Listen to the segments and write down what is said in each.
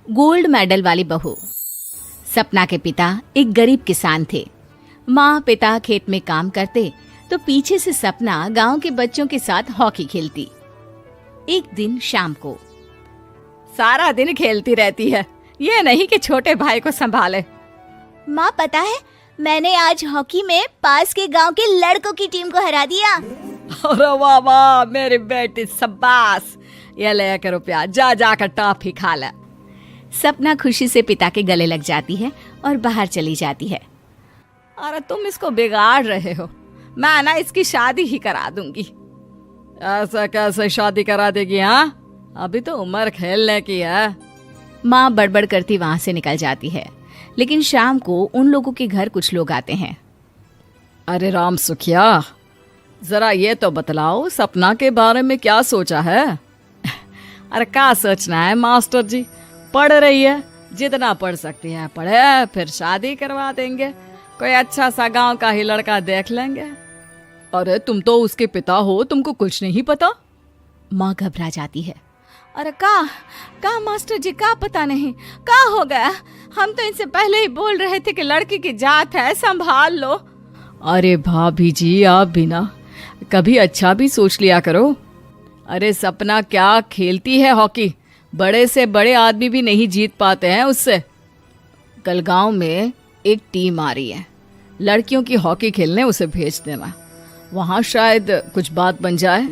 Gold medal वाली बहू। सपना के पिता एक गरीब किसान थे। माँ पिता खेत में काम करते तो पीछे से सपना गांव के बच्चों के साथ हॉकी खेलती। एक दिन शाम को, सारा दिन खेलती रहती है, ये नहीं कि छोटे भाई को संभाले। माँ पता है, मैंने आज हॉकी में पास के गांव के लड़कों की टीम को हरा दिया। अरे वाह वाह मेरी बेटी, शाबाश। ये लेकर रुपया, जा जाकर टॉफी खा ले। सपना खुशी से पिता के गले लग जाती है और बाहर चली जाती है। अरे तुम इसको बिगाड़ रहे हो, मैं ना इसकी शादी ही करा दूंगी। ऐसा कैसे शादी करा देगी? हाँ, अभी तो उम्र खेलने की है। माँ बड़बड़ करती वहां से निकल जाती है। लेकिन शाम को उन लोगों के घर कुछ लोग आते हैं। अरे राम सुखिया, जरा ये तो बतलाओ, सपना के बारे में क्या सोचा है? अरे क्या सोचना है मास्टर जी, पढ़ रही है, जितना पढ़ सकती है पढ़े, फिर शादी करवा देंगे, कोई अच्छा सा गांव का ही लड़का देख लेंगे। अरे तुम तो उसके पिता हो, तुमको कुछ नहीं पता? माँ घबरा जाती है। अरे का मास्टर जी, का पता नहीं, का हो गया? हम तो इनसे पहले ही बोल रहे थे कि लड़की की जात है, संभाल लो। अरे भाभी जी, आप भी ना कभी अच्छा भी सोच लिया करो। अरे सपना क्या खेलती है हॉकी, बड़े से बड़े आदमी भी नहीं जीत पाते हैं उससे। कल गांव में एक टीम आ रही है, लड़कियों की हॉकी खेलने उसे भेज देना, वहां शायद कुछ बात बन जाए।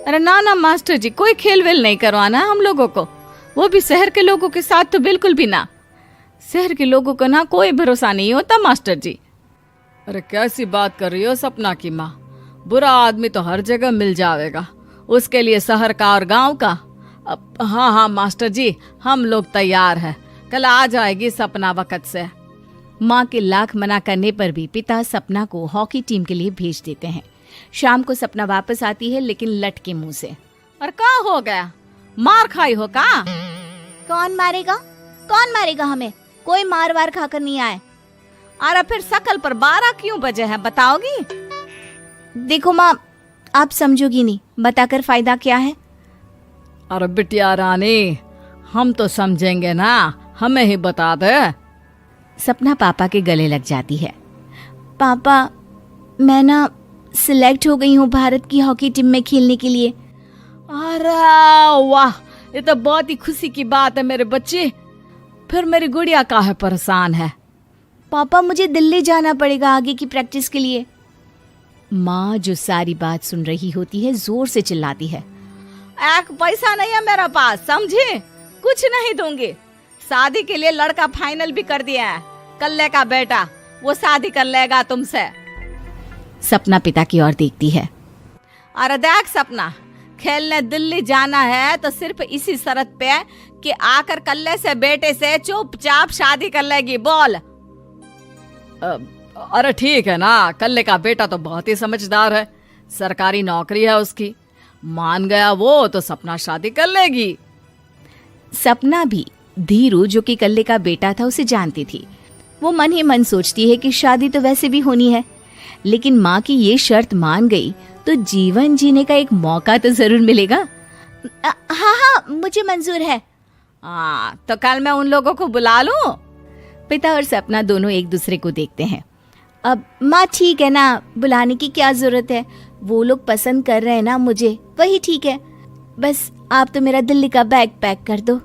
अरे ना मास्टर जी, कोई खेल वेल नहीं करवाना हम लोगों को, वो भी शहर के लोगों के साथ तो बिल्कुल भी ना। शहर के लोगों को ना कोई भरोसा नहीं होता मास्टर जी। अरे कैसी बात कर रही हो सपना की माँ, बुरा आदमी तो हर जगह मिल जाएगा, उसके लिए शहर का और गांव का। हाँ मास्टर जी, हम लोग तैयार हैं, कल आ जाएगी सपना वक्त से। माँ के लाख मना करने पर भी पिता सपना को हॉकी टीम के लिए भेज देते हैं। शाम को सपना वापस आती है, लेकिन लट के मुंह से। और क्या हो गया, मार खाई हो का? कौन मारेगा हमें? कोई मार वार खाकर नहीं आए। अरे फिर शकल पर 12 क्यों बजे हैं, बताओगी? देखो माँ, आप समझोगी नहीं, बताकर फायदा क्या है? अरे बिटिया रानी, हम तो समझेंगे ना, हमें ही बता दे। सपना पापा के गले लग जाती है। पापा, मैं ना सिलेक्ट हो गई हूँ भारत की हॉकी टीम में खेलने के लिए। अरे वाह, ये तो बहुत ही खुशी की बात है मेरे बच्चे। फिर मेरी गुड़िया काहे परेशान है? पापा, मुझे दिल्ली जाना पड़ेगा आगे की प्रैक्टिस के लिए। माँ जो सारी बात सुन रही होती है, जोर से चिल्लाती है। एक पैसा नहीं है मेरे पास, समझी? कुछ नहीं दूंगी। शादी के लिए लड़का फाइनल भी कर दिया है, कल्ले का बेटा, वो शादी कर लेगा तुमसे। सपना पिता की ओर देखती है। अरे देख सपना, खेलने दिल्ली जाना है तो सिर्फ इसी शर्त पे कि आकर कल्ले से बेटे से चुपचाप शादी कर लेगी, बोल। अरे ठीक है ना, कल्ले का बेटा तो बहुत ही समझदार है, सरकारी नौकरी है उसकी, मान गया वो तो सपना शादी कर लेगी। सपना भी धीरू, जो कि कल्ले का बेटा था, उसे जानती थी। वो मन ही मन सोचती है कि शादी तो वैसे भी होनी है, लेकिन माँ की ये शर्त मान गई तो जीवन जीने का एक मौका तो जरूर मिलेगा। हाँ, मुझे मंजूर है। तो कल मैं उन लोगों को बुला लूं? पिता और सपना दोनों एक दूसरे को देखते हैं। अब माँ ठीक है ना, बुलाने की क्या जरूरत है, वो लोग पसंद कर रहे हैं ना मुझे, वही ठीक है। बस आप तो मेरा दिल्ली का बैग पैक कर दो।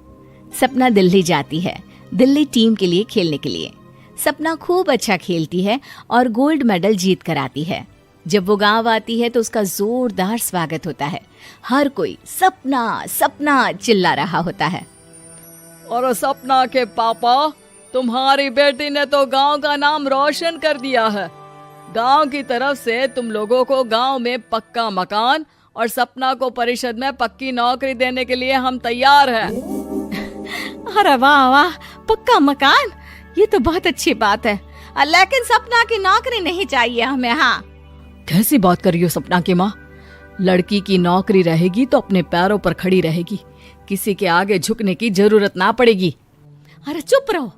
सपना दिल्ली जाती है, दिल्ली टीम के लिए खेलने के लिए। सपना खूब अच्छा खेलती है और गोल्ड मेडल जीत कर आती है। जब वो गांव आती है तो उसका जोरदार स्वागत होता है। हर कोई सपना सपना चिल्ला रहा होता है। और सपना के पापा, तुम्हारी बेटी ने तो गांव का नाम रोशन कर दिया है। गांव की तरफ से तुम लोगों को गांव में पक्का मकान और सपना को परिषद में पक्की नौकरी देने के लिए हम तैयार हैं। अरे वाह वाह, पक्का मकान, ये तो बहुत अच्छी बात है, लेकिन सपना की नौकरी नहीं चाहिए हमें। हाँ, कैसी बात कर रही हो सपना की माँ? लड़की की नौकरी रहेगी तो अपने पैरों पर खड़ी रहेगी, किसी के आगे झुकने की जरूरत ना पड़ेगी। अरे चुप रहो,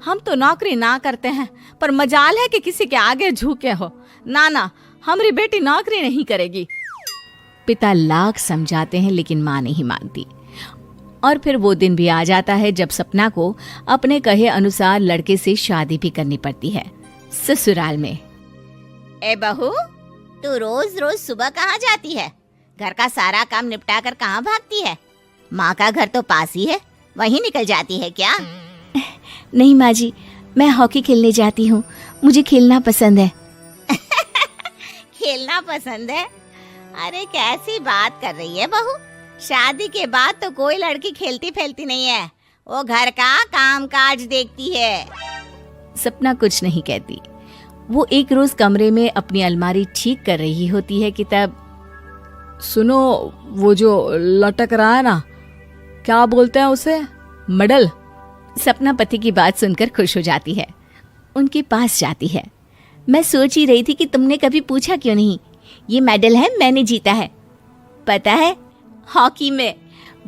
हम तो नौकरी ना करते हैं, पर मजाल है कि किसी के आगे झुके हो। ना, हमारी बेटी नौकरी नहीं करेगी। पिता लाख समझाते हैं, लेकिन माँ नहीं मानती। और फिर वो दिन भी आ जाता है जब सपना को अपने कहे अनुसार लड़के से शादी भी करनी पड़ती है ससुराल में। ए बहू, तू रोज रोज सुबह कहाँ जाती है? घर का सारा काम निपटा कर कहाँ भागती है? माँ का घर तो पास ही है, वहीं निकल जाती है क्या? नहीं माँ जी, मैं हॉकी खेलने जाती हूँ, मुझे खेलना पसंद है। खेलना पसंद है? अरे कैसी बात कर रही है बहू, शादी के बाद तो कोई लड़की खेलती फैलती नहीं है, वो घर का काम काज देखती है। सपना कुछ नहीं कहती। वो एक रोज कमरे में अपनी अलमारी ठीक कर रही होती है कि तब सुनो, वो जो लटक रहा है ना, क्या बोलते हैं उसे? मेडल। सपना पति की बात सुनकर खुश हो जाती है, उनके पास जाती है। मैं सोच ही रही थी कि तुमने कभी पूछा क्यों नहीं। ये मेडल है, मैंने जीता है, पता है, हॉकी में।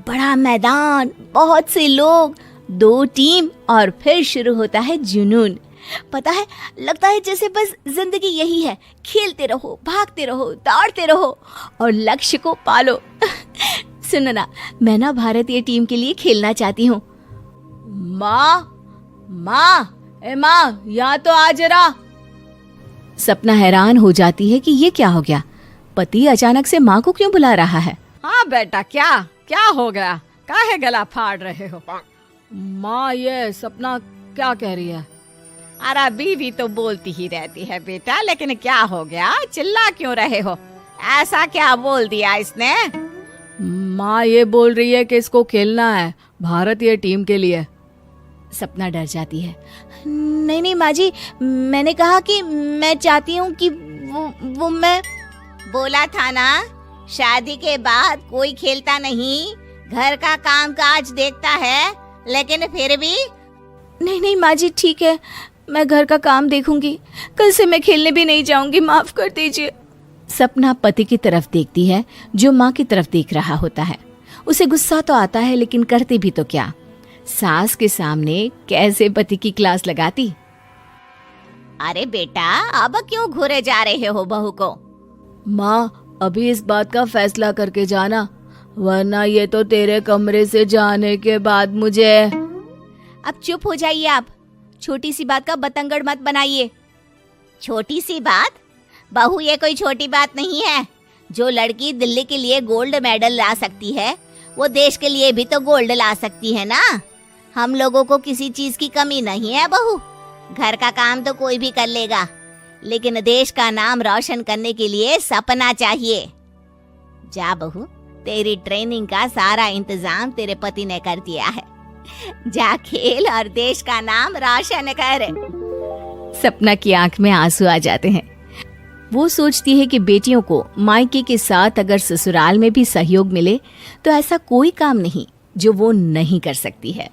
बड़ा मैदान, बहुत से लोग, 2 टीम और फिर शुरू होता है जुनून। पता है, लगता है जैसे बस जिंदगी यही है, खेलते रहो, भागते रहो, दौड़ते रहो और लक्ष्य को पालो। सुनो ना, मैं ना भारतीय टीम के लिए खेलना चाहती हूँ। माँ, यहाँ तो आ जरा। सपना हैरान हो जाती है कि ये क्या हो गया, पति अचानक से माँ को क्यों बुला रहा है। हाँ बेटा, क्या हो गया? काहे गला फाड़ रहे हो? माँ, ये सपना क्या कह रही है? अरे बीवी तो बोलती ही रहती है बेटा, लेकिन क्या हो गया, चिल्ला क्यों रहे हो? ऐसा क्या बोल दिया इसने? माँ ये बोल रही है कि इसको खेलना है भारतीय टीम के लिए। सपना डर जाती है। नहीं माँ जी, मैंने कहा कि मैं चाहती हूँ कि वो मैं बोला था ना, शादी के बाद कोई खेलता नहीं, घर का काम काज देखता है, लेकिन फिर भी। नहीं माँ जी, ठीक है, मैं घर का काम देखूंगी, कल से मैं खेलने भी नहीं जाऊंगी, माफ कर दीजिए। सपना पति की तरफ देखती है जो माँ की तरफ देख रहा होता है। उसे गुस्सा तो आता है, लेकिन करती भी तो क्या, सास के सामने कैसे पति की क्लास लगाती। अरे बेटा, अब क्यों घूरे जा रहे हो बहू को? माँ, अभी इस बात का फैसला करके जाना, वरना ये तो तेरे कमरे से जाने के बाद मुझे। अब चुप हो जाइए आप, छोटी सी बात का बतंगड़ मत बनाइए। छोटी सी बात? बहू, ये कोई छोटी बात नहीं है। जो लड़की दिल्ली के लिए गोल्ड मेडल ला सकती है, वो देश के लिए भी तो गोल्ड ला सकती है ना। हम लोगों को किसी चीज की कमी नहीं है बहू, घर का काम तो कोई भी कर लेगा, लेकिन देश का नाम रोशन करने के लिए सपना चाहिए। जा बहू, तेरी ट्रेनिंग का सारा इंतजाम तेरे पति ने कर दिया है, जा खेल और देश का नाम रोशन कर। सपना की आंख में आंसू आ जाते हैं। वो सोचती है कि बेटियों को मायके के साथ अगर ससुराल में भी सहयोग मिले तो ऐसा कोई काम नहीं जो वो नहीं कर सकती है।